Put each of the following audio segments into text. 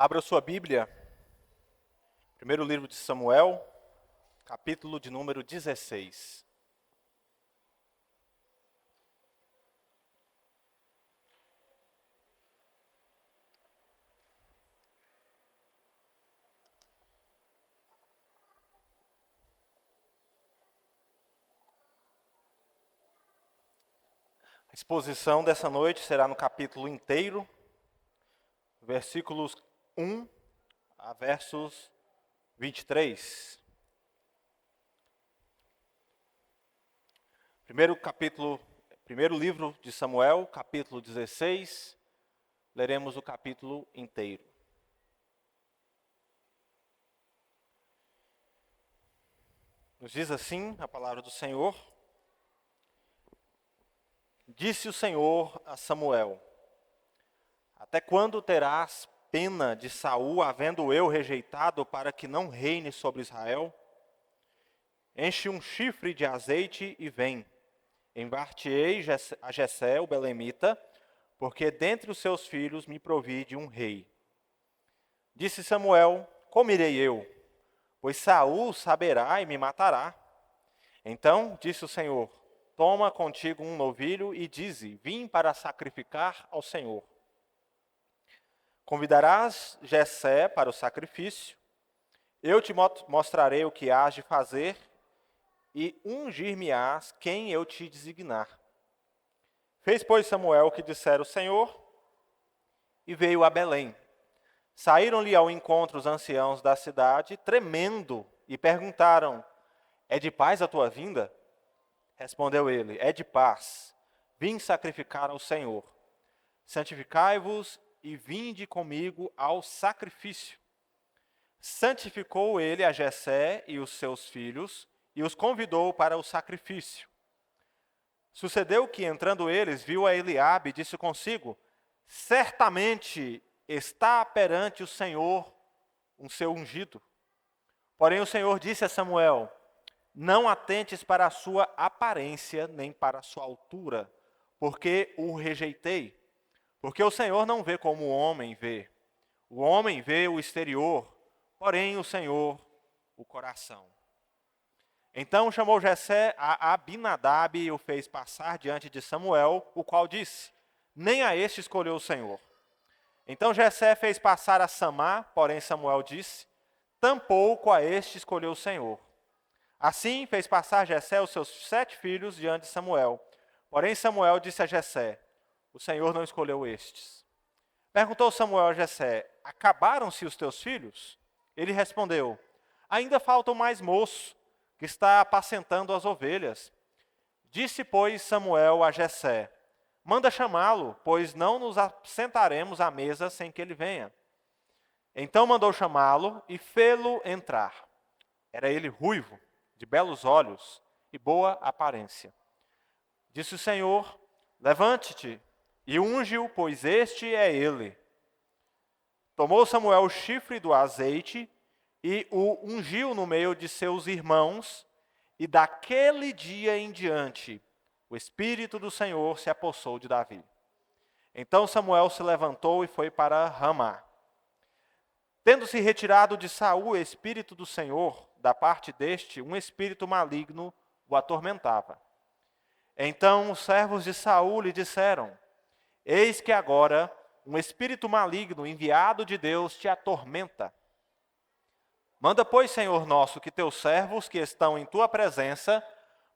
Abra sua Bíblia, primeiro livro de Samuel, capítulo de número 16. A exposição dessa noite será no capítulo inteiro, versículos 1 a versos 23. Primeiro livro de Samuel, capítulo 16, leremos o capítulo inteiro. Nos diz assim a palavra do Senhor: Disse o Senhor a Samuel: Até quando terás pena de Saul, havendo eu rejeitado, para que não reine sobre Israel? Enche um chifre de azeite e vem. Enviar-te-ei a Jessé, o belemita, porque dentre os seus filhos me provide um rei. Disse Samuel: Como irei eu? Pois Saul saberá e me matará. Então disse o Senhor: Toma contigo um novilho e dize: Vim para sacrificar ao Senhor. Convidarás Jessé para o sacrifício. Eu te mostrarei o que hás de fazer e ungir-me-ás quem eu te designar. Fez, pois, Samuel o que dissera o Senhor e veio a Belém. Saíram-lhe ao encontro os anciãos da cidade, tremendo, e perguntaram: É de paz a tua vinda? Respondeu ele: É de paz. Vim sacrificar ao Senhor. Santificai-vos e vinde comigo ao sacrifício. Santificou ele a Jessé e os seus filhos e os convidou para o sacrifício. Sucedeu que, entrando eles, viu a Eliabe e disse consigo: Certamente está perante o Senhor um seu ungido. Porém o Senhor disse a Samuel: Não atentes para a sua aparência, nem para a sua altura, porque o rejeitei. Porque o Senhor não vê como o homem vê. O homem vê o exterior, porém o Senhor o coração. Então chamou Jessé a Abinadab e o fez passar diante de Samuel, o qual disse: Nem a este escolheu o Senhor. Então Jessé fez passar a Samá, porém Samuel disse: Tampouco a este escolheu o Senhor. Assim fez passar Jessé os seus 7 filhos diante de Samuel. Porém Samuel disse a Jessé: O Senhor não escolheu estes. Perguntou Samuel a Jessé: Acabaram-se os teus filhos? Ele respondeu: Ainda falta o mais moço, que está apacentando as ovelhas. Disse, pois, Samuel a Jessé: Manda chamá-lo, pois não nos assentaremos à mesa sem que ele venha. Então mandou chamá-lo e fê-lo entrar. Era ele ruivo, de belos olhos e boa aparência. Disse o Senhor: Levante-te e unge-o, pois este é ele. Tomou Samuel o chifre do azeite e o ungiu no meio de seus irmãos, e daquele dia em diante o Espírito do Senhor se apossou de Davi. Então Samuel se levantou e foi para Ramá. Tendo-se retirado de Saul o Espírito do Senhor, da parte deste, um espírito maligno o atormentava. Então os servos de Saul lhe disseram: Eis que agora um espírito maligno enviado de Deus te atormenta. Manda, pois, Senhor nosso, que teus servos que estão em tua presença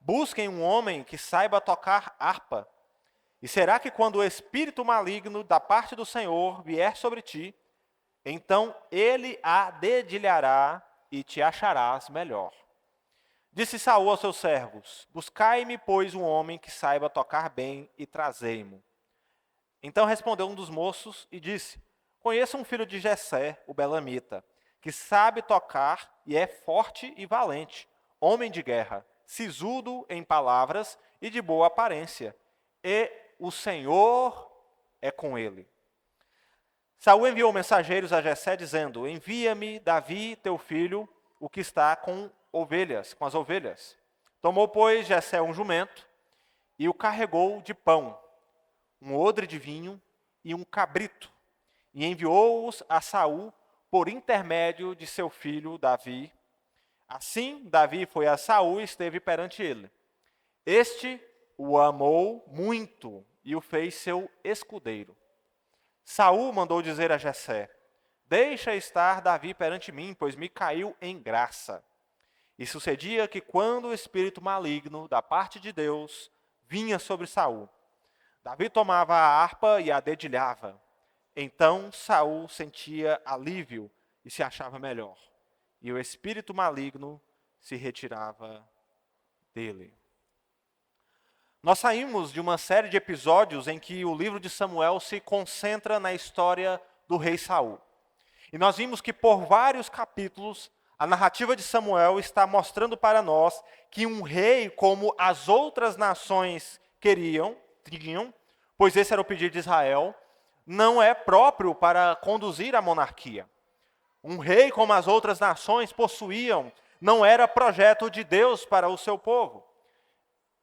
busquem um homem que saiba tocar harpa. E será que quando o espírito maligno da parte do Senhor vier sobre ti, então ele a dedilhará e te acharás melhor. Disse Saul aos seus servos: Buscai-me, pois, um homem que saiba tocar bem e trazei-mo. Então respondeu um dos moços e disse: Conheço um filho de Jessé, o belamita, que sabe tocar e é forte e valente, homem de guerra, sisudo em palavras e de boa aparência. E o Senhor é com ele. Saul enviou mensageiros a Jessé, dizendo: Envia-me Davi, teu filho, o que está com as ovelhas. Tomou, pois, Jessé um jumento e o carregou de pão, um odre de vinho e um cabrito. e enviou-os a Saul por intermédio de seu filho Davi. Assim, Davi foi a Saul e esteve perante ele. Este o amou muito e o fez seu escudeiro. Saul mandou dizer a Jessé: deixa estar Davi perante mim, pois me caiu em graça. E sucedia que quando o espírito maligno da parte de Deus vinha sobre Saul, Davi tomava a harpa e a dedilhava. Então Saul sentia alívio e se achava melhor. E o espírito maligno se retirava dele. Nós saímos de uma série de episódios em que o livro de Samuel se concentra na história do rei Saul. E nós vimos que por vários capítulos, a narrativa de Samuel está mostrando para nós que um rei como as outras nações tinham, pois esse era o pedido de Israel, não é próprio para conduzir a monarquia. Um rei como as outras nações possuíam, não era projeto de Deus para o seu povo.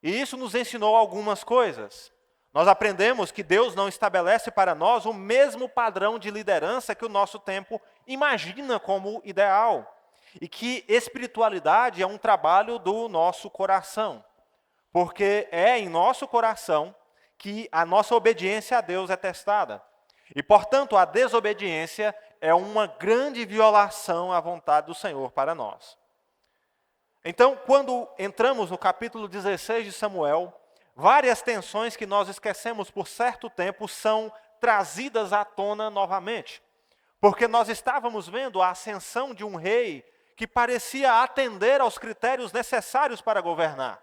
E isso nos ensinou algumas coisas. Nós aprendemos que Deus não estabelece para nós o mesmo padrão de liderança que o nosso tempo imagina como ideal. E que espiritualidade é um trabalho do nosso coração. Porque é em nosso coração que a nossa obediência a Deus é testada. E, portanto, a desobediência é uma grande violação à vontade do Senhor para nós. Então, quando entramos no capítulo 16 de Samuel, várias tensões que nós esquecemos por certo tempo são trazidas à tona novamente. Porque nós estávamos vendo a ascensão de um rei que parecia atender aos critérios necessários para governar.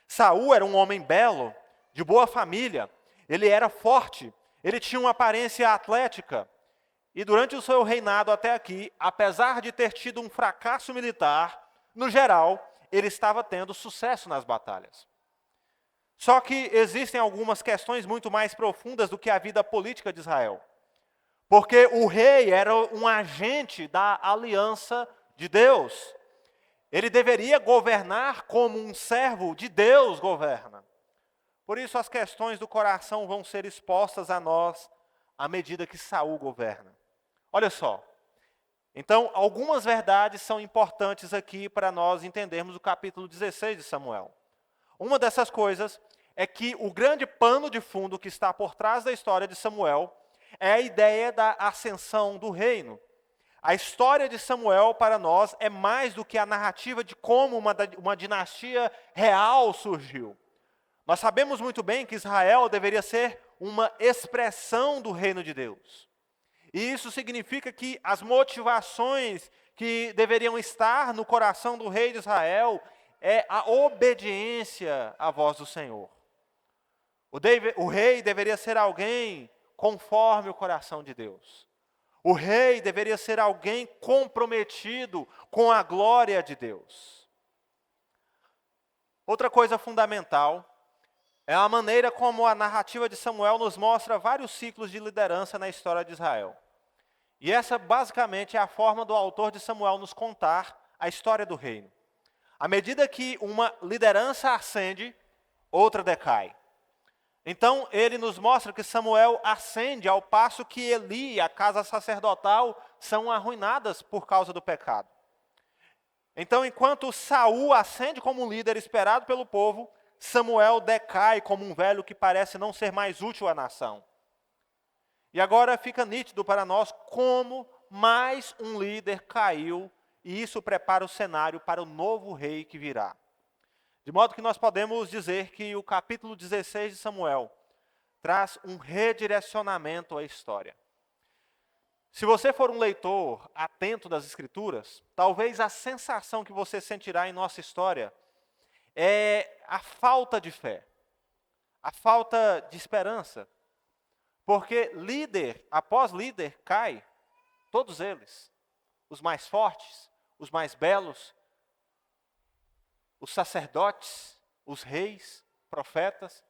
Saul era um homem belo, de boa família, ele era forte, ele tinha uma aparência atlética. E durante o seu reinado até aqui, apesar de ter tido um fracasso militar, no geral, ele estava tendo sucesso nas batalhas. Só que existem algumas questões muito mais profundas do que a vida política de Israel. Porque o rei era um agente da aliança de Deus. Ele deveria governar como um servo de Deus governa. Por isso as questões do coração vão ser expostas a nós à medida que Saul governa. Olha só. Então, algumas verdades são importantes aqui para nós entendermos o capítulo 16 de Samuel. Uma dessas coisas é que o grande pano de fundo que está por trás da história de Samuel é a ideia da ascensão do reino. A história de Samuel para nós é mais do que a narrativa de como uma dinastia real surgiu. Nós sabemos muito bem que Israel deveria ser uma expressão do reino de Deus. E isso significa que as motivações que deveriam estar no coração do rei de Israel é a obediência à voz do Senhor. O rei deveria ser alguém conforme o coração de Deus. O rei deveria ser alguém comprometido com a glória de Deus. Outra coisa fundamental é a maneira como a narrativa de Samuel nos mostra vários ciclos de liderança na história de Israel. E essa basicamente é a forma do autor de Samuel nos contar a história do reino. À medida que uma liderança ascende, outra decai. Então ele nos mostra que Samuel ascende ao passo que Eli e a casa sacerdotal são arruinadas por causa do pecado. Então enquanto Saul ascende como líder esperado pelo povo, Samuel decai como um velho que parece não ser mais útil à nação. E agora fica nítido para nós como mais um líder caiu, e isso prepara o cenário para o novo rei que virá. De modo que nós podemos dizer que o capítulo 16 de Samuel traz um redirecionamento à história. Se você for um leitor atento das Escrituras, talvez a sensação que você sentirá em nossa história é a falta de fé, a falta de esperança. Porque líder após líder cai, todos eles, os mais fortes, os mais belos, os sacerdotes, os reis, profetas,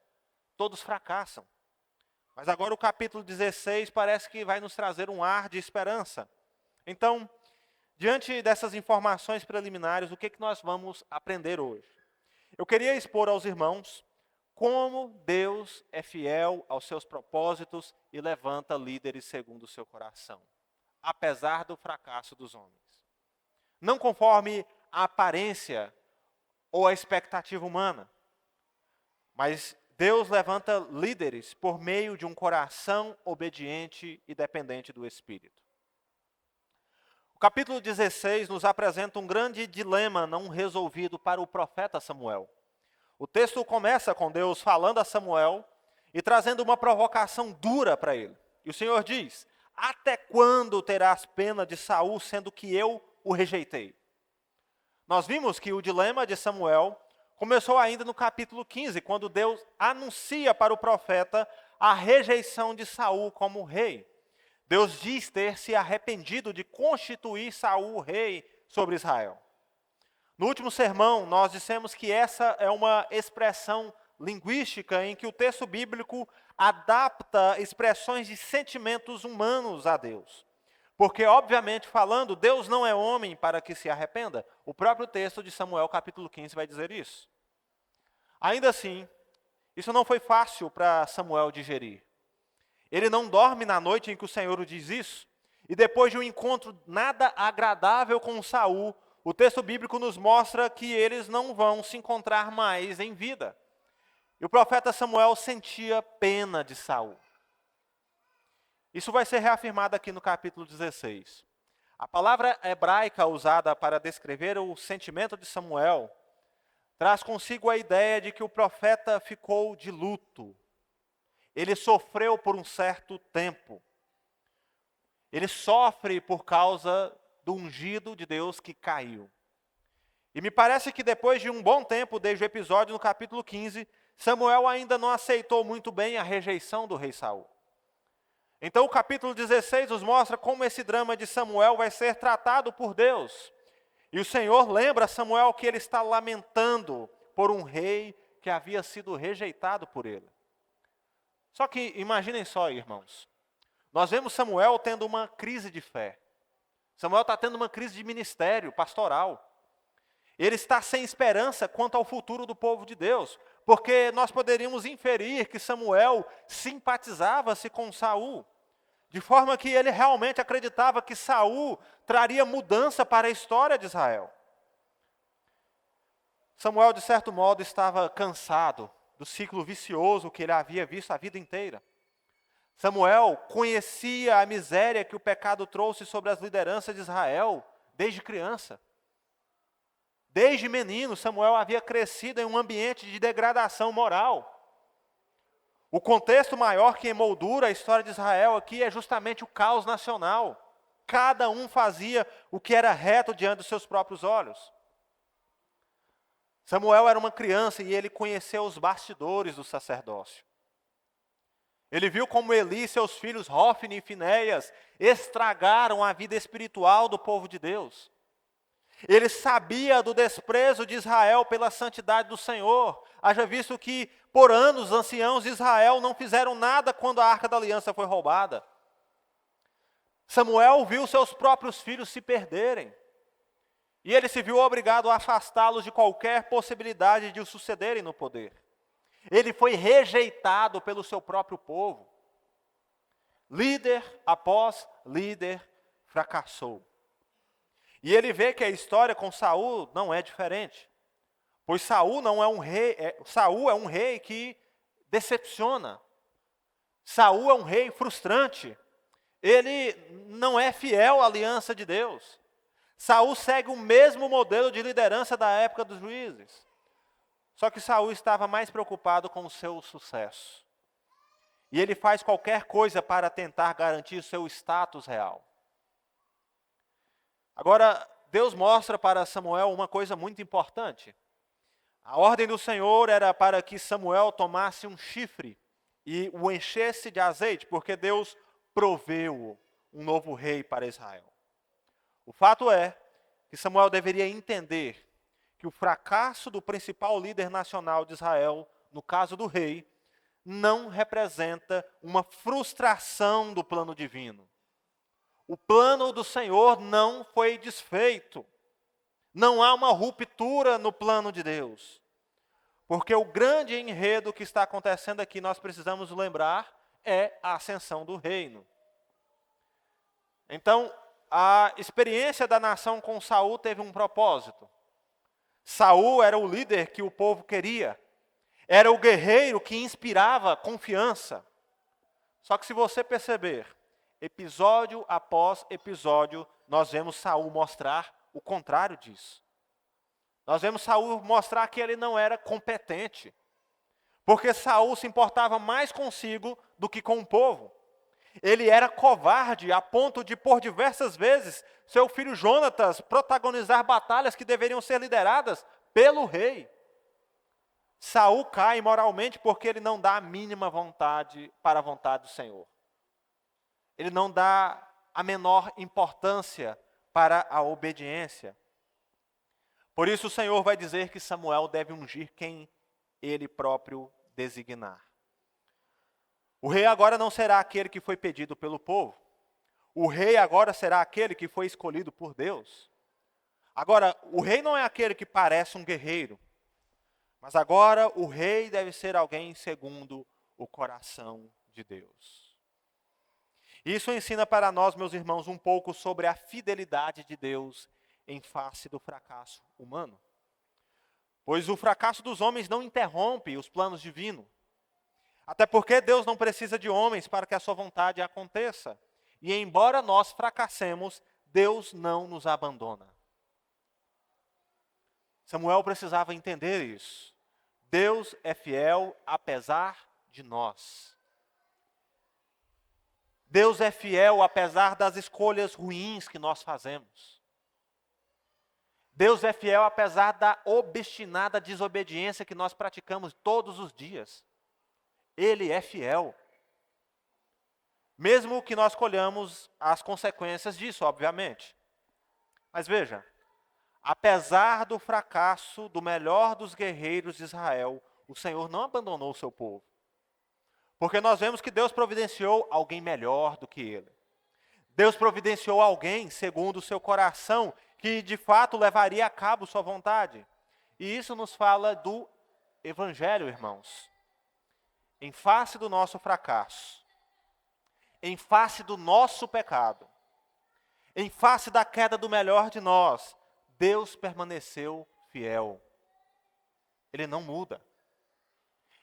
todos fracassam. Mas agora o capítulo 16 parece que vai nos trazer um ar de esperança. Então, diante dessas informações preliminares, o que nós vamos aprender hoje? Eu queria expor aos irmãos como Deus é fiel aos seus propósitos e levanta líderes segundo o seu coração, apesar do fracasso dos homens. Não conforme a aparência ou a expectativa humana, mas Deus levanta líderes por meio de um coração obediente e dependente do Espírito. O capítulo 16 nos apresenta um grande dilema não resolvido para o profeta Samuel. O texto começa com Deus falando a Samuel e trazendo uma provocação dura para ele. E o Senhor diz: até quando terás pena de Saul, sendo que eu o rejeitei? Nós vimos que o dilema de Samuel começou ainda no capítulo 15, quando Deus anuncia para o profeta a rejeição de Saul como rei. Deus diz ter se arrependido de constituir Saul rei sobre Israel. No último sermão, nós dissemos que essa é uma expressão linguística em que o texto bíblico adapta expressões de sentimentos humanos a Deus. Porque, obviamente falando, Deus não é homem para que se arrependa. O próprio texto de Samuel, capítulo 15, vai dizer isso. Ainda assim, isso não foi fácil para Samuel digerir. Ele não dorme na noite em que o Senhor diz isso, e depois de um encontro nada agradável com Saul, o texto bíblico nos mostra que eles não vão se encontrar mais em vida. E o profeta Samuel sentia pena de Saul. Isso vai ser reafirmado aqui no capítulo 16. A palavra hebraica usada para descrever o sentimento de Samuel traz consigo a ideia de que o profeta ficou de luto. Ele sofreu por um certo tempo. Ele sofre por causa do ungido de Deus que caiu. E me parece que depois de um bom tempo, desde o episódio no capítulo 15, Samuel ainda não aceitou muito bem a rejeição do rei Saul. Então o capítulo 16 nos mostra como esse drama de Samuel vai ser tratado por Deus. E o Senhor lembra a Samuel que ele está lamentando por um rei que havia sido rejeitado por ele. Só que imaginem só, irmãos, nós vemos Samuel tendo uma crise de fé. Samuel está tendo uma crise de ministério pastoral. Ele está sem esperança quanto ao futuro do povo de Deus, porque nós poderíamos inferir que Samuel simpatizava-se com Saul, de forma que ele realmente acreditava que Saul traria mudança para a história de Israel. Samuel, de certo modo, estava cansado do ciclo vicioso que ele havia visto a vida inteira. Samuel conhecia a miséria que o pecado trouxe sobre as lideranças de Israel desde criança. Desde menino, Samuel havia crescido em um ambiente de degradação moral. O contexto maior que emoldura a história de Israel aqui é justamente o caos nacional. Cada um fazia o que era reto diante dos seus próprios olhos. Samuel era uma criança e ele conheceu os bastidores do sacerdócio. Ele viu como Eli e seus filhos Hofni e Finéias estragaram a vida espiritual do povo de Deus. Ele sabia do desprezo de Israel pela santidade do Senhor. Haja visto que, por anos, os anciãos de Israel não fizeram nada quando a Arca da Aliança foi roubada. Samuel viu seus próprios filhos se perderem. E ele se viu obrigado a afastá-los de qualquer possibilidade de o sucederem no poder. Ele foi rejeitado pelo seu próprio povo. Líder após líder fracassou. E ele vê que a história com Saul não é diferente. Pois Saul não é um rei, Saul é um rei que decepciona. Saul é um rei frustrante. Ele não é fiel à aliança de Deus. Saul segue o mesmo modelo de liderança da época dos juízes. Só que Saul estava mais preocupado com o seu sucesso. E ele faz qualquer coisa para tentar garantir o seu status real. Agora, Deus mostra para Samuel uma coisa muito importante. A ordem do Senhor era para que Samuel tomasse um chifre e o enchesse de azeite, porque Deus proveu um novo rei para Israel. O fato é que Samuel deveria entender que o fracasso do principal líder nacional de Israel, no caso do rei, não representa uma frustração do plano divino. O plano do Senhor não foi desfeito. Não há uma ruptura no plano de Deus. Porque o grande enredo que está acontecendo aqui, nós precisamos lembrar, é a ascensão do reino. Então, a experiência da nação com Saul teve um propósito. Saul era o líder que o povo queria. Era o guerreiro que inspirava confiança. Só que se você perceber, episódio após episódio, nós vemos Saul mostrar o contrário disso. Nós vemos Saul mostrar que ele não era competente. Porque Saul se importava mais consigo do que com o povo. Ele era covarde a ponto de, por diversas vezes, seu filho Jonatas protagonizar batalhas que deveriam ser lideradas pelo rei. Saul cai moralmente porque ele não dá a mínima vontade para a vontade do Senhor. Ele não dá a menor importância para a obediência. Por isso o Senhor vai dizer que Samuel deve ungir quem ele próprio designar. O rei agora não será aquele que foi pedido pelo povo. O rei agora será aquele que foi escolhido por Deus. Agora, o rei não é aquele que parece um guerreiro. Mas agora o rei deve ser alguém segundo o coração de Deus. Isso ensina para nós, meus irmãos, um pouco sobre a fidelidade de Deus em face do fracasso humano. Pois o fracasso dos homens não interrompe os planos divinos. Até porque Deus não precisa de homens para que a sua vontade aconteça. E embora nós fracassemos, Deus não nos abandona. Samuel precisava entender isso. Deus é fiel apesar de nós. Deus é fiel apesar das escolhas ruins que nós fazemos. Deus é fiel apesar da obstinada desobediência que nós praticamos todos os dias. Ele é fiel. Mesmo que nós colhamos as consequências disso, obviamente. Mas veja, apesar do fracasso do melhor dos guerreiros de Israel, o Senhor não abandonou o seu povo. Porque nós vemos que Deus providenciou alguém melhor do que ele. Deus providenciou alguém segundo o seu coração, que de fato levaria a cabo sua vontade. E isso nos fala do Evangelho, irmãos. Em face do nosso fracasso, em face do nosso pecado, em face da queda do melhor de nós, Deus permaneceu fiel. Ele não muda.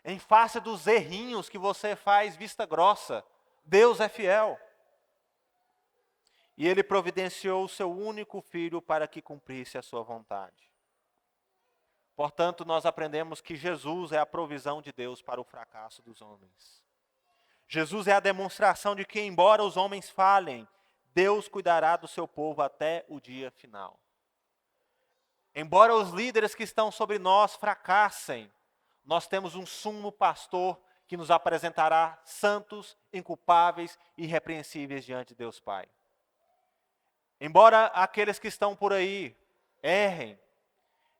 Em face dos errinhos que você faz vista grossa, Deus é fiel. E Ele providenciou o seu único filho para que cumprisse a sua vontade. Portanto, nós aprendemos que Jesus é a provisão de Deus para o fracasso dos homens. Jesus é a demonstração de que, embora os homens falhem, Deus cuidará do seu povo até o dia final. Embora os líderes que estão sobre nós fracassem, nós temos um sumo pastor que nos apresentará santos, inculpáveis e irrepreensíveis diante de Deus Pai. Embora aqueles que estão por aí errem,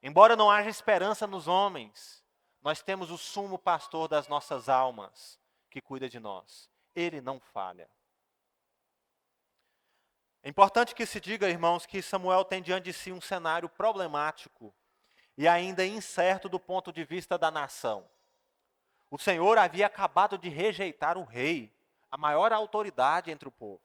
embora não haja esperança nos homens, nós temos o sumo pastor das nossas almas, que cuida de nós. Ele não falha. É importante que se diga, irmãos, que Samuel tem diante de si um cenário problemático e ainda incerto do ponto de vista da nação. O Senhor havia acabado de rejeitar o rei, a maior autoridade entre o povo.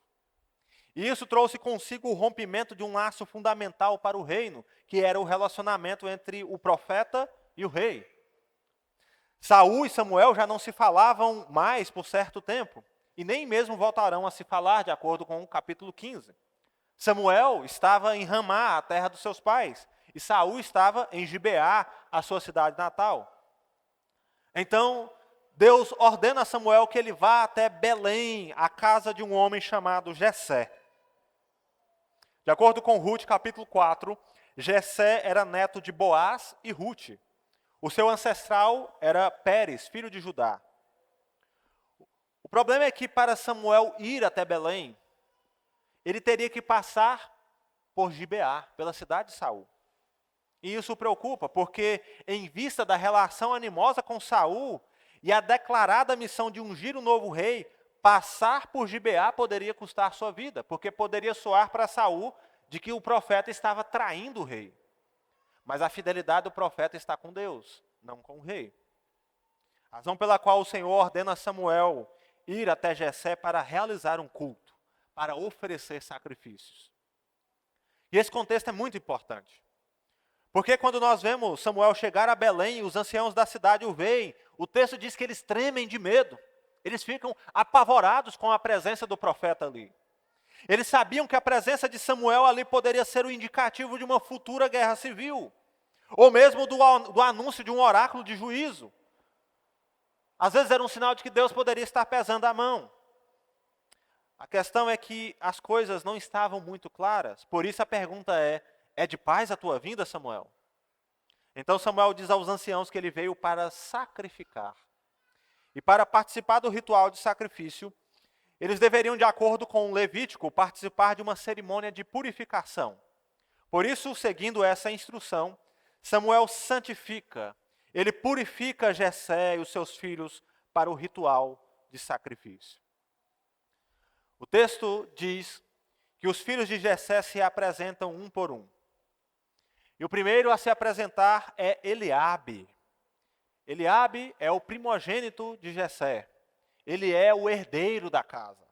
E isso trouxe consigo o rompimento de um laço fundamental para o reino, que era o relacionamento entre o profeta e o rei. Saul e Samuel já não se falavam mais por certo tempo, e nem mesmo voltarão a se falar, de acordo com o capítulo 15. Samuel estava em Ramá, a terra dos seus pais, e Saul estava em Gibeá, a sua cidade natal. Então, Deus ordena a Samuel que ele vá até Belém, a casa de um homem chamado Jessé. De acordo com Ruth, capítulo 4, Jessé era neto de Boaz e Ruth. O seu ancestral era Pérez, filho de Judá. O problema é que para Samuel ir até Belém, ele teria que passar por Gibeá, pela cidade de Saul. E isso o preocupa, porque em vista da relação animosa com Saul e a declarada missão de ungir o novo rei, passar por Gibeá poderia custar sua vida, porque poderia soar para Saul de que o profeta estava traindo o rei. Mas a fidelidade do profeta está com Deus, não com o rei. Razão pela qual o Senhor ordena a Samuel ir até Jessé para realizar um culto, para oferecer sacrifícios. E esse contexto é muito importante. Porque quando nós vemos Samuel chegar a Belém e os anciãos da cidade o veem, o texto diz que eles tremem de medo. Eles ficam apavorados com a presença do profeta ali. Eles sabiam que a presença de Samuel ali poderia ser o indicativo de uma futura guerra civil, ou mesmo do anúncio de um oráculo de juízo. Às vezes era um sinal de que Deus poderia estar pesando a mão. A questão é que as coisas não estavam muito claras, por isso a pergunta é de paz a tua vinda, Samuel? Então Samuel diz aos anciãos que ele veio para sacrificar. E para participar do ritual de sacrifício, eles deveriam, de acordo com o Levítico, participar de uma cerimônia de purificação. Por isso, seguindo essa instrução, Samuel santifica, ele purifica Jessé e os seus filhos para o ritual de sacrifício. O texto diz que os filhos de Jessé se apresentam um por um. E o primeiro a se apresentar é Eliabe. Eliabe é o primogênito de Jessé. Ele é o herdeiro da casa.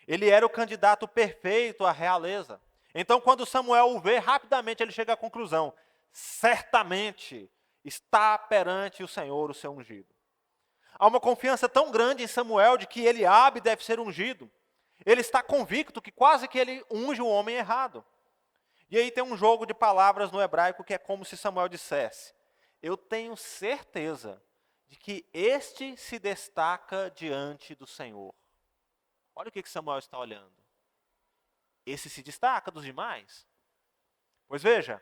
Ele era o candidato perfeito à realeza. Então, quando Samuel o vê, rapidamente ele chega à conclusão: certamente está perante o Senhor o seu ungido. Há uma confiança tão grande em Samuel de que Eliabe deve ser ungido. Ele está convicto que quase que ele unge o homem errado. E aí tem um jogo de palavras no hebraico que é como se Samuel dissesse: eu tenho certeza de que este se destaca diante do Senhor. Olha o que Samuel está olhando. Esse se destaca dos demais. Pois veja,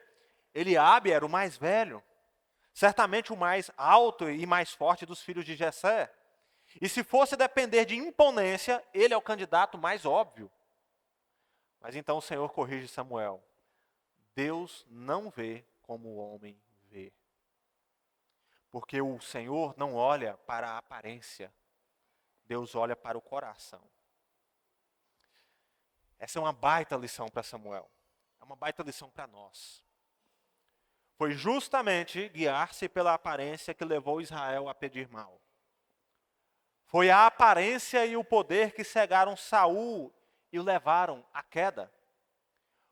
Eliabe era o mais velho, certamente o mais alto e mais forte dos filhos de Jessé. E se fosse depender de imponência, ele é o candidato mais óbvio. Mas então o Senhor corrige Samuel. Deus não vê como o homem vê. Porque o Senhor não olha para a aparência, Deus olha para o coração. Essa é uma baita lição para Samuel. É uma baita lição para nós. Foi justamente guiar-se pela aparência que levou Israel a pedir mal. Foi a aparência e o poder que cegaram Saul e o levaram à queda.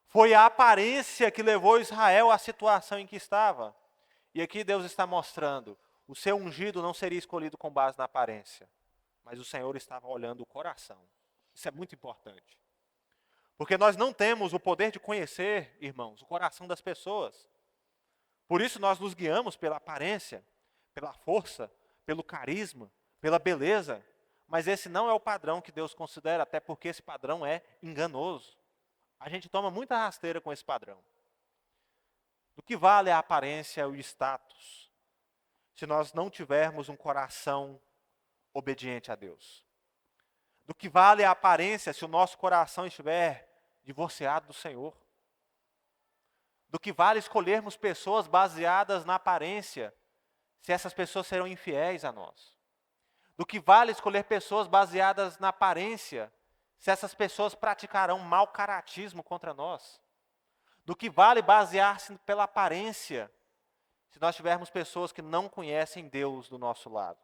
Foi a aparência que levou Israel à situação em que estava. E aqui Deus está mostrando, o seu ungido não seria escolhido com base na aparência, mas o Senhor estava olhando o coração. Isso é muito importante. Porque nós não temos o poder de conhecer, irmãos, o coração das pessoas. Por isso nós nos guiamos pela aparência, pela força, pelo carisma, pela beleza. Mas esse não é o padrão que Deus considera, até porque esse padrão é enganoso. A gente toma muita rasteira com esse padrão. Do que vale a aparência e o status, se nós não tivermos um coração obediente a Deus? Do que vale a aparência se o nosso coração estiver divorciado do Senhor? Do que vale escolhermos pessoas baseadas na aparência, se essas pessoas serão infiéis a nós? Do que vale escolher pessoas baseadas na aparência, se essas pessoas praticarão mau caratismo contra nós? Do que vale basear-se pela aparência, se nós tivermos pessoas que não conhecem Deus do nosso lado?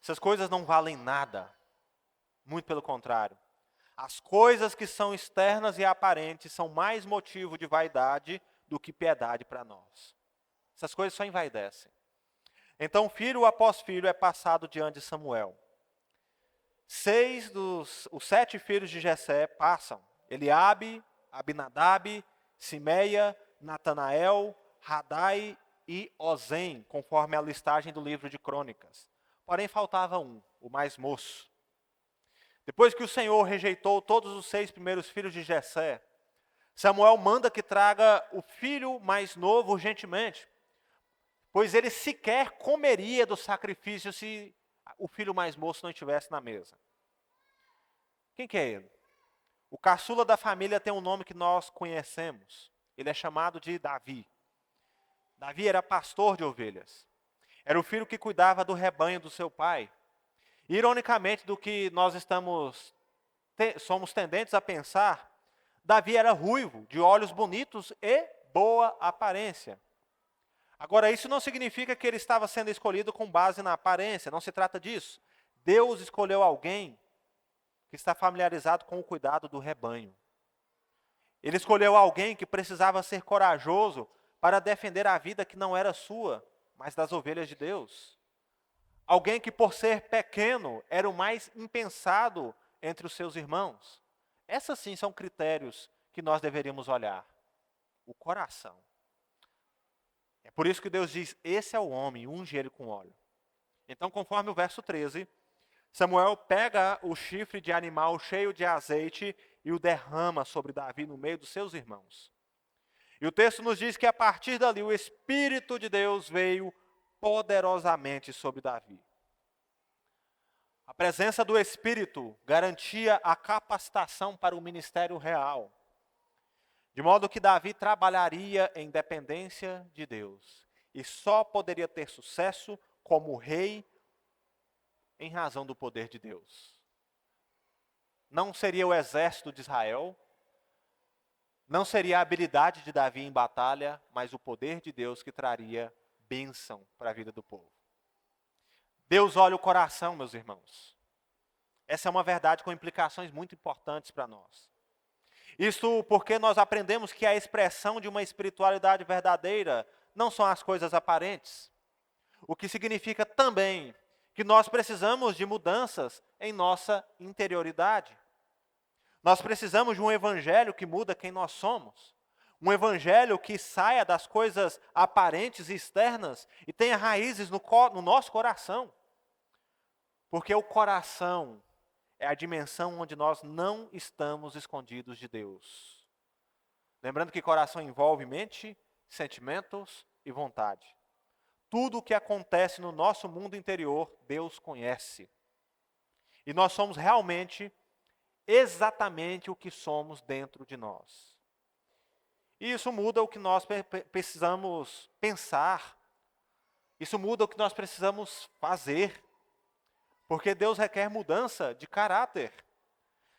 Essas coisas não valem nada, muito pelo contrário. As coisas que são externas e aparentes são mais motivo de vaidade do que piedade para nós. Essas coisas só envaidecem. Então, filho após filho é passado diante de Samuel. Os 7 filhos de Jessé passam: Eliabe, Abinadab, Simeia, Natanael, Radai e Ozem, conforme a listagem do livro de Crônicas. Porém, faltava um, o mais moço. Depois que o Senhor rejeitou todos os 6 primeiros filhos de Jessé, Samuel manda que traga o filho mais novo urgentemente, pois ele sequer comeria do sacrifício se o filho mais moço não estivesse na mesa. Quem que é ele? O caçula da família tem um nome que nós conhecemos. Ele é chamado de Davi. Davi era pastor de ovelhas. Era o filho que cuidava do rebanho do seu pai. Ironicamente, do que nós somos tendentes a pensar, Davi era ruivo, de olhos bonitos e boa aparência. Agora, isso não significa que ele estava sendo escolhido com base na aparência, não se trata disso. Deus escolheu alguém que está familiarizado com o cuidado do rebanho. Ele escolheu alguém que precisava ser corajoso para defender a vida que não era sua, mas das ovelhas de Deus. Alguém que, por ser pequeno, era o mais impensado entre os seus irmãos. Essas sim são critérios que nós deveríamos olhar. O coração. É por isso que Deus diz, esse é o homem, unge ele com óleo. Então, conforme o verso 13, Samuel pega o chifre de animal cheio de azeite e o derrama sobre Davi no meio dos seus irmãos. E o texto nos diz que a partir dali o Espírito de Deus veio poderosamente sobre Davi. A presença do Espírito garantia a capacitação para o ministério real. De modo que Davi trabalharia em dependência de Deus. E só poderia ter sucesso como rei em razão do poder de Deus. Não seria o exército de Israel, não seria a habilidade de Davi em batalha, mas o poder de Deus que traria bênção para a vida do povo. Deus olha o coração, meus irmãos. Essa é uma verdade com implicações muito importantes para nós. Isso porque nós aprendemos que a expressão de uma espiritualidade verdadeira não são as coisas aparentes. O que significa também que nós precisamos de mudanças em nossa interioridade. Nós precisamos de um evangelho que muda quem nós somos. Um evangelho que saia das coisas aparentes e externas e tenha raízes no nosso coração. Porque o coração é a dimensão onde nós não estamos escondidos de Deus. Lembrando que coração envolve mente, sentimentos e vontade. Tudo o que acontece no nosso mundo interior, Deus conhece. E nós somos realmente, exatamente o que somos dentro de nós. E isso muda o que nós precisamos pensar. Isso muda o que nós precisamos fazer. Porque Deus requer mudança de caráter.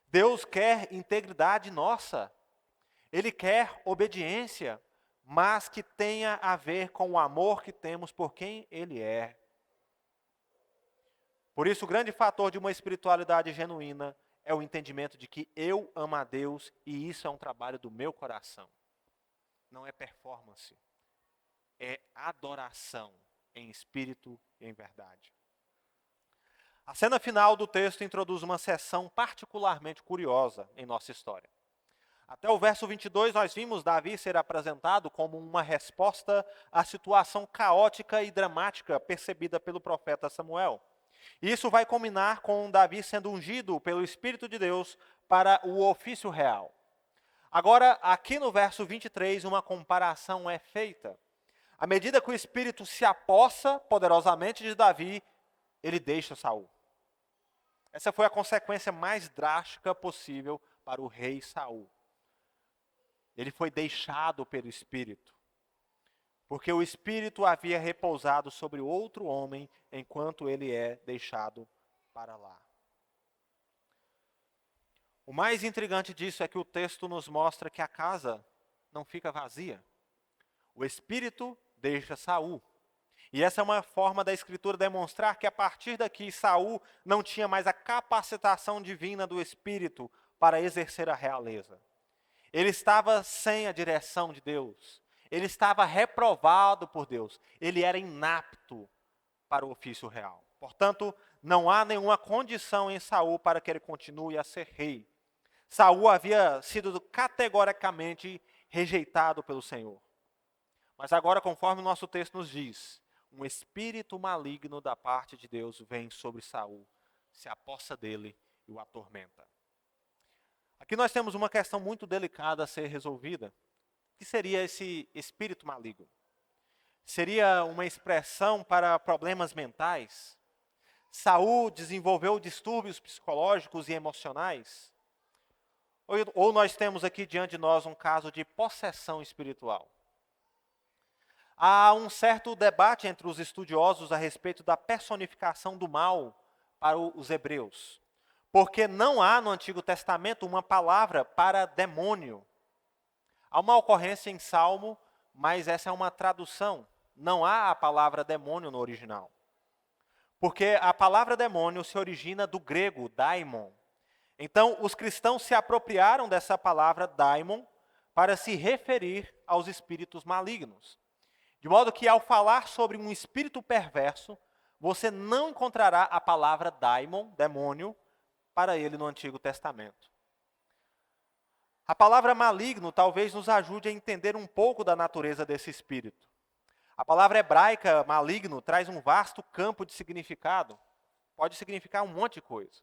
Deus quer integridade nossa. Ele quer obediência, mas que tenha a ver com o amor que temos por quem Ele é. Por isso, o grande fator de uma espiritualidade genuína é o entendimento de que eu amo a Deus e isso é um trabalho do meu coração. Não é performance, é adoração em espírito e em verdade. A cena final do texto introduz uma seção particularmente curiosa em nossa história. Até o verso 22, nós vimos Davi ser apresentado como uma resposta à situação caótica e dramática percebida pelo profeta Samuel. E isso vai culminar com Davi sendo ungido pelo Espírito de Deus para o ofício real. Agora, aqui no verso 23, uma comparação é feita. À medida que o Espírito se apossa poderosamente de Davi, ele deixa Saul. Essa foi a consequência mais drástica possível para o rei Saul. Ele foi deixado pelo Espírito, porque o Espírito havia repousado sobre outro homem, enquanto ele é deixado para lá. O mais intrigante disso é que o texto nos mostra que a casa não fica vazia. O Espírito deixa Saul. E essa é uma forma da Escritura demonstrar que a partir daqui Saul não tinha mais a capacitação divina do Espírito para exercer a realeza. Ele estava sem a direção de Deus. Ele estava reprovado por Deus. Ele era inapto para o ofício real. Portanto, não há nenhuma condição em Saul para que ele continue a ser rei. Saul havia sido categoricamente rejeitado pelo Senhor. Mas agora, conforme o nosso texto nos diz, um espírito maligno da parte de Deus vem sobre Saul, se apossa dele e o atormenta. Aqui nós temos uma questão muito delicada a ser resolvida. O que seria esse espírito maligno? Seria uma expressão para problemas mentais? Saul desenvolveu distúrbios psicológicos e emocionais? Ou nós temos aqui diante de nós um caso de possessão espiritual? Há um certo debate entre os estudiosos a respeito da personificação do mal para os hebreus. Porque não há no Antigo Testamento uma palavra para demônio. Há uma ocorrência em Salmo, mas essa é uma tradução não há a palavra demônio no original. Porque a palavra demônio se origina do grego daimon. Então, os cristãos se apropriaram dessa palavra daimon para se referir aos espíritos malignos. De modo que, ao falar sobre um espírito perverso, você não encontrará a palavra daimon, demônio, para ele no Antigo Testamento. A palavra maligno talvez nos ajude a entender um pouco da natureza desse espírito. A palavra hebraica maligno traz um vasto campo de significado. Pode significar um monte de coisa.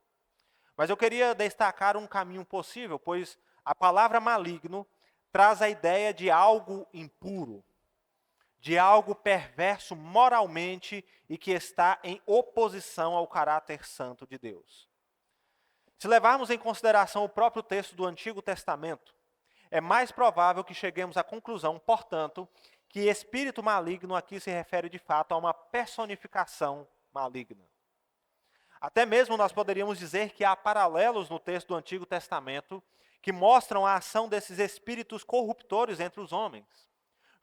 Mas eu queria destacar um caminho possível, pois a palavra maligno traz a ideia de algo impuro, de algo perverso moralmente e que está em oposição ao caráter santo de Deus. Se levarmos em consideração o próprio texto do Antigo Testamento, é mais provável que cheguemos à conclusão, portanto, que espírito maligno aqui se refere de fato a uma personificação maligna. Até mesmo nós poderíamos dizer que há paralelos no texto do Antigo Testamento que mostram a ação desses espíritos corruptores entre os homens.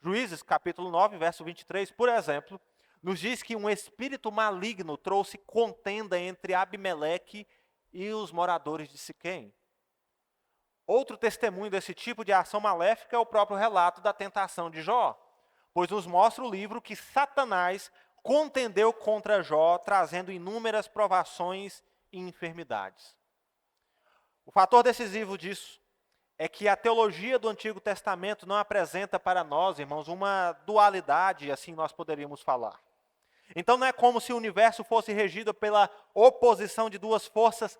Juízes, capítulo 9, verso 23, por exemplo, nos diz que um espírito maligno trouxe contenda entre Abimeleque e os moradores de Siquém. Outro testemunho desse tipo de ação maléfica é o próprio relato da tentação de Jó, pois nos mostra o livro que Satanás contendeu contra Jó, trazendo inúmeras provações e enfermidades. O fator decisivo disso é que a teologia do Antigo Testamento não apresenta para nós, irmãos, uma dualidade, assim nós poderíamos falar. Então não é como se o universo fosse regido pela oposição de duas forças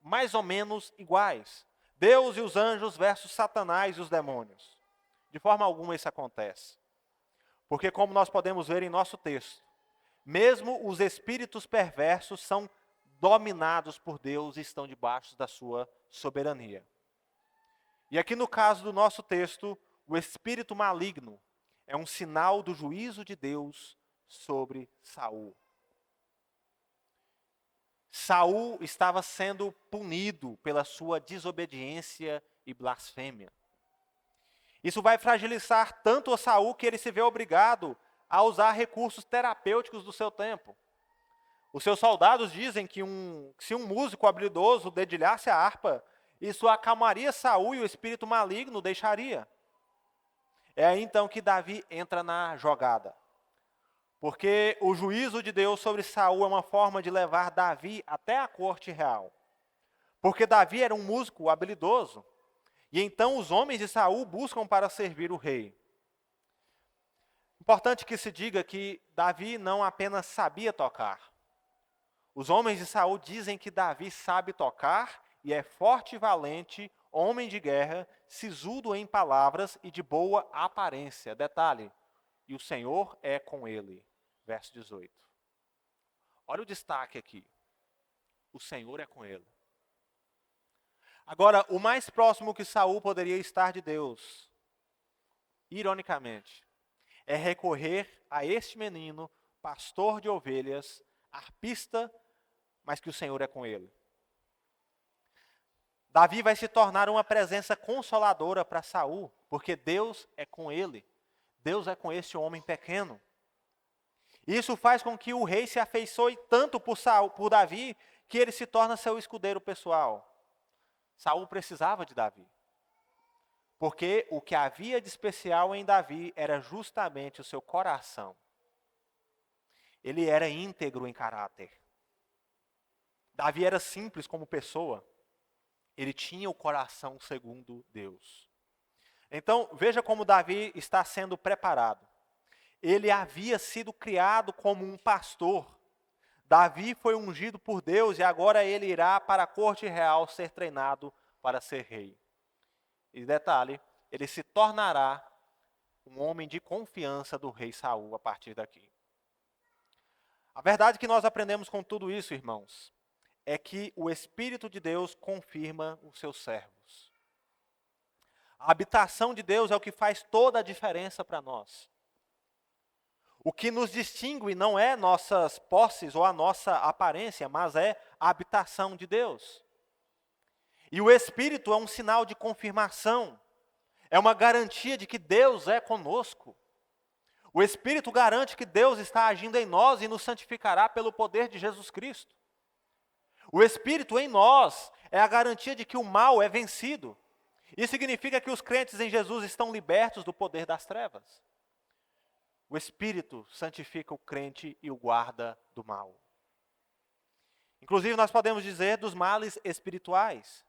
mais ou menos iguais. Deus e os anjos versus Satanás e os demônios. De forma alguma isso acontece. Porque como nós podemos ver em nosso texto, mesmo os espíritos perversos são dominados por Deus e estão debaixo da sua soberania. E aqui no caso do nosso texto, o espírito maligno é um sinal do juízo de Deus sobre Saul. Saul estava sendo punido pela sua desobediência e blasfêmia. Isso vai fragilizar tanto a Saul que ele se vê obrigado a usar recursos terapêuticos do seu tempo. Os seus soldados dizem que se um músico habilidoso dedilhasse a harpa, isso acalmaria Saul e o espírito maligno deixaria. É aí então que Davi entra na jogada. Porque o juízo de Deus sobre Saul é uma forma de levar Davi até a corte real. Porque Davi era um músico habilidoso. E então os homens de Saul buscam para servir o rei. Importante que se diga que Davi não apenas sabia tocar. Os homens de Saul dizem que Davi sabe tocar e é forte e valente, homem de guerra, sisudo em palavras e de boa aparência. Detalhe, e o Senhor é com ele. Verso 18. Olha o destaque aqui. O Senhor é com ele. Agora, o mais próximo que Saul poderia estar de Deus, ironicamente, é recorrer a este menino, pastor de ovelhas, arpista, mas que o Senhor é com ele. Davi vai se tornar uma presença consoladora para Saul, porque Deus é com ele. Deus é com esse homem pequeno. Isso faz com que o rei se afeiçoe tanto por Davi, que ele se torna seu escudeiro pessoal. Saul precisava de Davi. Porque o que havia de especial em Davi era justamente o seu coração. Ele era íntegro em caráter. Davi era simples como pessoa. Ele tinha o coração segundo Deus. Então, veja como Davi está sendo preparado. Ele havia sido criado como um pastor. Davi foi ungido por Deus e agora ele irá para a corte real ser treinado para ser rei. E detalhe, ele se tornará um homem de confiança do rei Saul a partir daqui. A verdade que nós aprendemos com tudo isso, irmãos, é que o Espírito de Deus confirma os seus servos. A habitação de Deus é o que faz toda a diferença para nós. O que nos distingue não é nossas posses ou a nossa aparência, mas é a habitação de Deus. E o Espírito é um sinal de confirmação, é uma garantia de que Deus é conosco. O Espírito garante que Deus está agindo em nós e nos santificará pelo poder de Jesus Cristo. O Espírito em nós é a garantia de que o mal é vencido. Isso significa que os crentes em Jesus estão libertos do poder das trevas. O Espírito santifica o crente e o guarda do mal. Inclusive, nós podemos dizer dos males espirituais.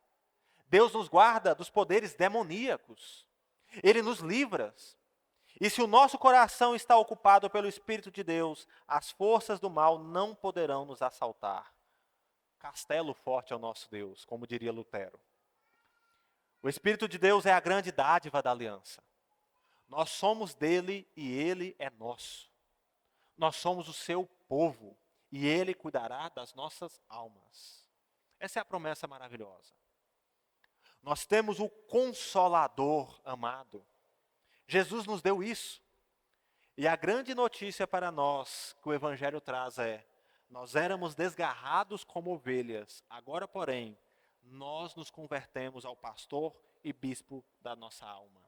Deus nos guarda dos poderes demoníacos. Ele nos livra. E se o nosso coração está ocupado pelo Espírito de Deus, as forças do mal não poderão nos assaltar. Castelo forte é o nosso Deus, como diria Lutero. O Espírito de Deus é a grande dádiva da aliança. Nós somos dele e ele é nosso. Nós somos o seu povo e ele cuidará das nossas almas. Essa é a promessa maravilhosa. Nós temos o Consolador amado. Jesus nos deu isso. E a grande notícia para nós que o Evangelho traz é: nós éramos desgarrados como ovelhas, agora, porém, nós nos convertemos ao pastor e bispo da nossa alma.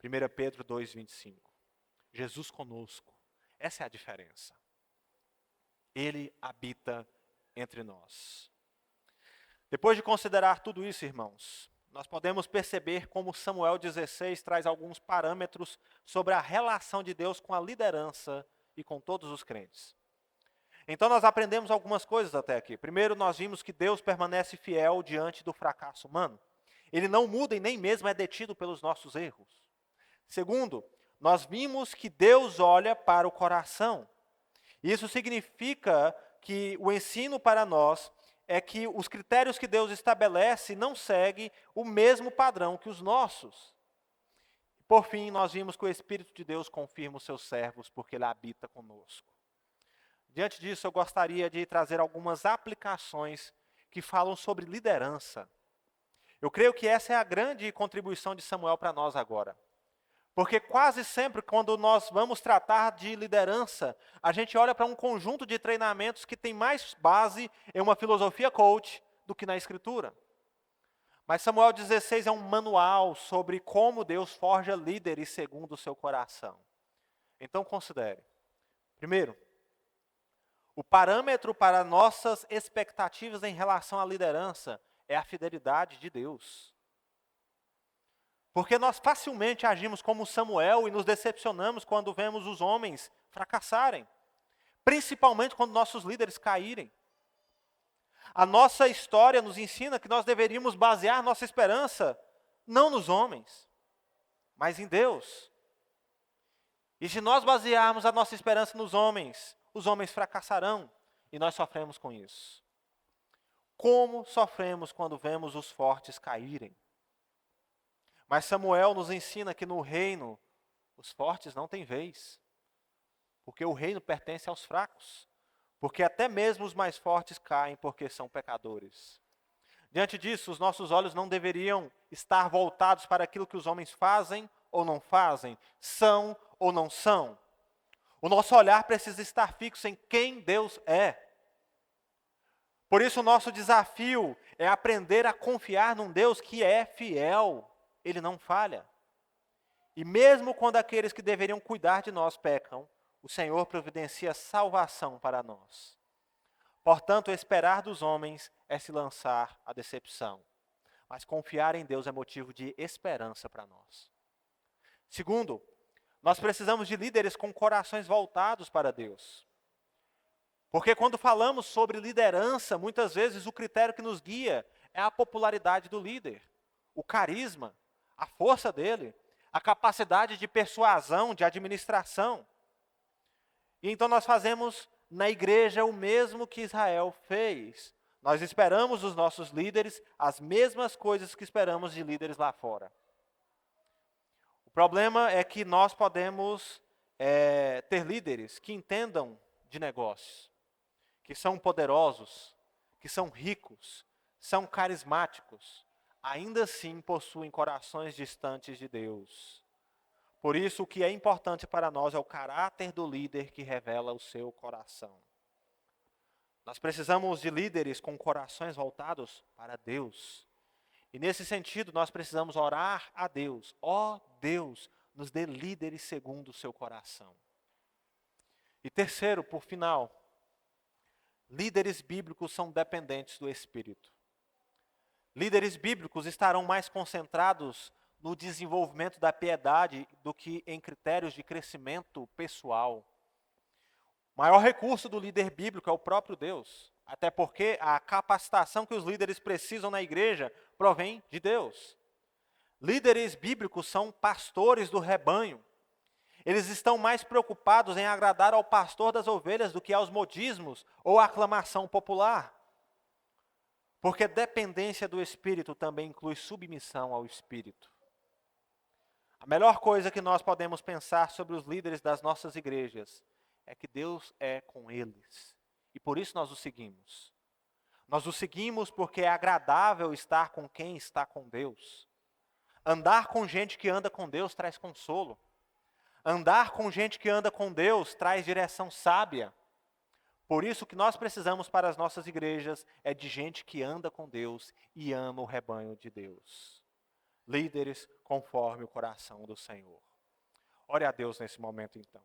1 Pedro 2,25. Jesus conosco. Essa é a diferença. Ele habita entre nós. Depois de considerar tudo isso, irmãos, nós podemos perceber como Samuel 16 traz alguns parâmetros sobre a relação de Deus com a liderança e com todos os crentes. Então nós aprendemos algumas coisas até aqui. Primeiro, nós vimos que Deus permanece fiel diante do fracasso humano. Ele não muda e nem mesmo é detido pelos nossos erros. Segundo, nós vimos que Deus olha para o coração. Isso significa que o ensino para nós é que os critérios que Deus estabelece não seguem o mesmo padrão que os nossos. Por fim, nós vimos que o Espírito de Deus confirma os seus servos porque Ele habita conosco. Diante disso, eu gostaria de trazer algumas aplicações que falam sobre liderança. Eu creio que essa é a grande contribuição de Samuel para nós agora. Porque quase sempre, quando nós vamos tratar de liderança, a gente olha para um conjunto de treinamentos que tem mais base em uma filosofia coach do que na Escritura. Mas Samuel 16 é um manual sobre como Deus forja líderes segundo o seu coração. Então considere. Primeiro, o parâmetro para nossas expectativas em relação à liderança é a fidelidade de Deus. Porque nós facilmente agimos como Samuel e nos decepcionamos quando vemos os homens fracassarem. Principalmente quando nossos líderes caírem. A nossa história nos ensina que nós deveríamos basear nossa esperança não nos homens, mas em Deus. E se nós basearmos a nossa esperança nos homens, os homens fracassarão e nós sofremos com isso. Como sofremos quando vemos os fortes caírem? Mas Samuel nos ensina que no reino, os fortes não têm vez. Porque o reino pertence aos fracos. Porque até mesmo os mais fortes caem porque são pecadores. Diante disso, os nossos olhos não deveriam estar voltados para aquilo que os homens fazem ou não fazem, são ou não são. O nosso olhar precisa estar fixo em quem Deus é. Por isso, o nosso desafio é aprender a confiar num Deus que é fiel. Ele não falha. E mesmo quando aqueles que deveriam cuidar de nós pecam, o Senhor providencia salvação para nós. Portanto, esperar dos homens é se lançar à decepção. Mas confiar em Deus é motivo de esperança para nós. Segundo, nós precisamos de líderes com corações voltados para Deus. Porque quando falamos sobre liderança, muitas vezes o critério que nos guia é a popularidade do líder, o carisma, a força dele, a capacidade de persuasão, de administração. E então nós fazemos na igreja o mesmo que Israel fez. Nós esperamos dos nossos líderes as mesmas coisas que esperamos de líderes lá fora. O problema é que nós podemos ter líderes que entendam de negócios, que são poderosos, que são ricos, são carismáticos, ainda assim possuem corações distantes de Deus. Por isso, o que é importante para nós é o caráter do líder que revela o seu coração. Nós precisamos de líderes com corações voltados para Deus. E nesse sentido, nós precisamos orar a Deus. Ó Deus, nos dê líderes segundo o seu coração. E terceiro, por final, líderes bíblicos são dependentes do Espírito. Líderes bíblicos estarão mais concentrados no desenvolvimento da piedade do que em critérios de crescimento pessoal. O maior recurso do líder bíblico é o próprio Deus, até porque a capacitação que os líderes precisam na igreja provém de Deus. Líderes bíblicos são pastores do rebanho. Eles estão mais preocupados em agradar ao pastor das ovelhas do que aos modismos ou à aclamação popular. Porque dependência do Espírito também inclui submissão ao Espírito. A melhor coisa que nós podemos pensar sobre os líderes das nossas igrejas é que Deus é com eles. E por isso nós os seguimos. Nós os seguimos porque é agradável estar com quem está com Deus. Andar com gente que anda com Deus traz consolo. Andar com gente que anda com Deus traz direção sábia. Por isso, o que nós precisamos para as nossas igrejas é de gente que anda com Deus e ama o rebanho de Deus. Líderes conforme o coração do Senhor. Ore a Deus nesse momento, então.